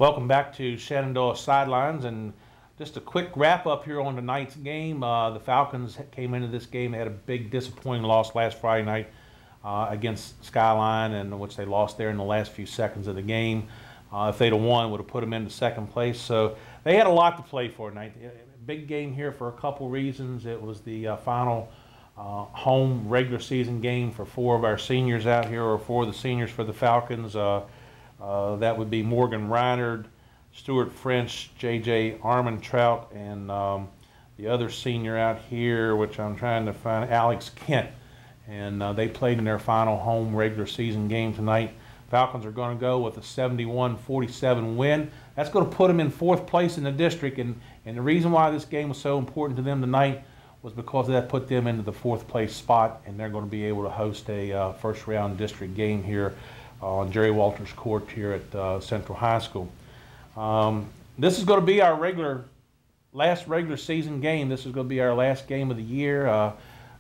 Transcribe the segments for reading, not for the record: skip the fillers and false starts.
Welcome back to Shenandoah Sidelines, and just a quick wrap up here on tonight's game. The Falcons came into this game, they had a big disappointing loss last Friday night against Skyline, in which they lost there in the last few seconds of the game. If they'd have won, would have put them into second place. So they had a lot to play for tonight. Big game here for a couple reasons. It was the final home regular season game for four of our seniors out here, or four of the seniors for the Falcons. That would be Morgan Reinard, Stuart French, J.J. Armentrout, and the other senior out here, which I'm trying to find, Alex Kent. And they played in their final home regular season game tonight. Falcons are going to go with a 71-47 win. That's going to put them in fourth place in the district. And the reason why this game was so important to them tonight was because that put them into the fourth place spot, and they're going to be able to host a first round district game here on Jerry Walters Court here at Central High School. This is going to be our last regular season game. This is going to be our last game of the year.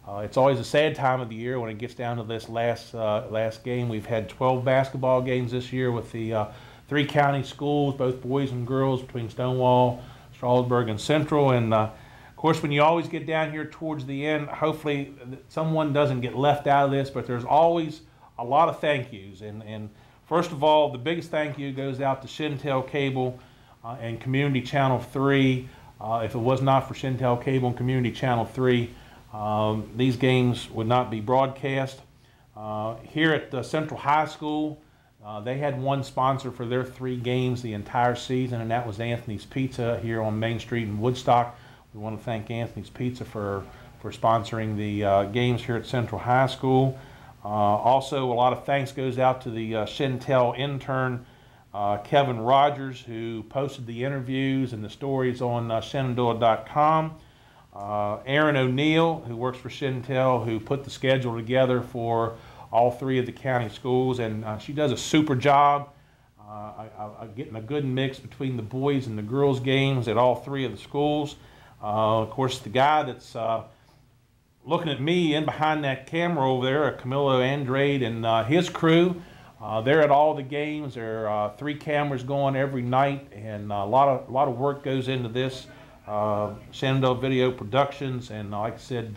It's always a sad time of the year when it gets down to this last game. We've had 12 basketball games this year with the 3 county schools, both boys and girls, between Stonewall, Strasburg, and Central. And of course, when you always get down here towards the end, hopefully someone doesn't get left out of this, but there's always a lot of thank yous. And first of all, the biggest thank you goes out to Shentel Cable and Community Channel 3. If it was not for Shentel Cable and Community Channel 3, these games would not be broadcast. Here at Central High School, they had one sponsor for their 3 games the entire season, and that was Anthony's Pizza here on Main Street in Woodstock. We want to thank Anthony's Pizza for sponsoring the games here at Central High School. Also, a lot of thanks goes out to the Shentel intern, Kevin Rogers, who posted the interviews and the stories on Shenandoah.com. Aaron O'Neill, who works for Shentel, who put the schedule together for all 3 of the county schools, and she does a super job getting a good mix between the boys and the girls games at all 3 of the schools. Of course, the guy that's looking at me in behind that camera over there, Camilo Andrade and his crew, they're at all the games. There are 3 cameras going every night, and a lot of work goes into this. Shenandoah Video Productions, and like I said,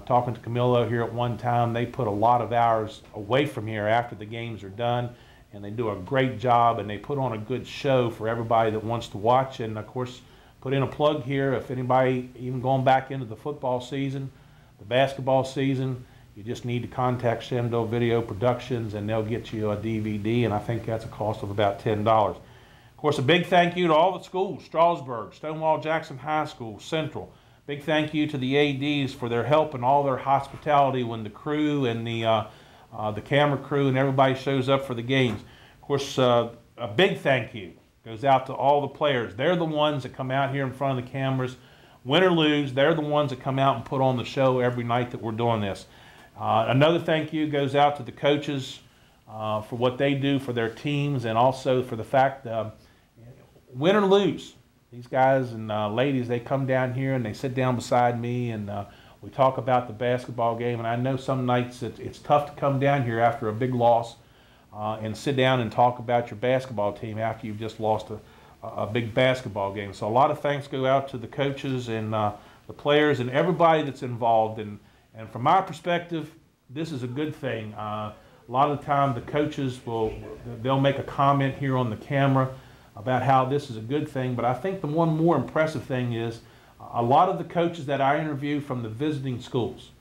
talking to Camilo here at one time, they put a lot of hours away from here after the games are done, and they do a great job, and they put on a good show for everybody that wants to watch. And of course, put in a plug here, if anybody even going back into the football season, the basketball season, you just need to contact Shenandoah Video Productions, and they'll get you a DVD, and I think that's a cost of about $10. Of course, a big thank you to all the schools, Strasburg, Stonewall Jackson High School, Central. Big thank you to the ADs for their help and all their hospitality when the crew and the camera crew and everybody shows up for the games. Of course, a big thank you goes out to all the players. They're the ones that come out here in front of the cameras. Win or lose, they're the ones that come out and put on the show every night that we're doing this. Another thank you goes out to the coaches for what they do for their teams, and also for the fact win or lose, these guys and ladies, they come down here and they sit down beside me, and we talk about the basketball game. And I know some nights it's tough to come down here after a big loss and sit down and talk about your basketball team after you've just lost a big basketball game. So a lot of thanks go out to the coaches and the players and everybody that's involved. And from my perspective, this is a good thing. A lot of the time the coaches they'll make a comment here on the camera about how this is a good thing, but I think the one more impressive thing is a lot of the coaches that I interview from the visiting schools,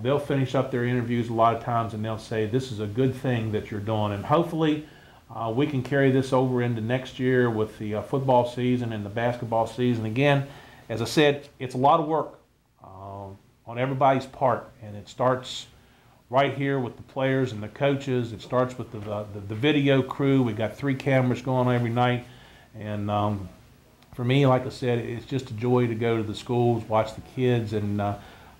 they'll finish up their interviews a lot of times and they'll say, this is a good thing that you're doing. And hopefully we can carry this over into next year with the football season and the basketball season. Again, as I said, it's a lot of work on everybody's part, and it starts right here with the players and the coaches. It starts with the video crew. We've got 3 cameras going on every night. And for me, like I said, it's just a joy to go to the schools, watch the kids, and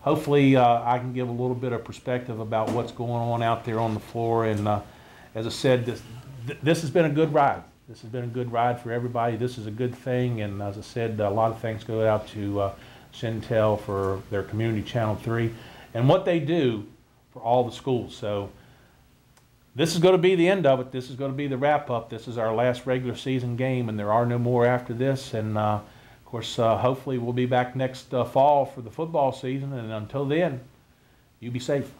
hopefully I can give a little bit of perspective about what's going on out there on the floor. And as I said, this has been a good ride. This has been a good ride for everybody. This is a good thing. And as I said, a lot of thanks go out to Shentel for their Community Channel 3 and what they do for all the schools. So this is going to be the end of it. This is going to be the wrap-up. This is our last regular season game, and there are no more after this. And, of course, hopefully we'll be back next fall for the football season. And until then, you be safe.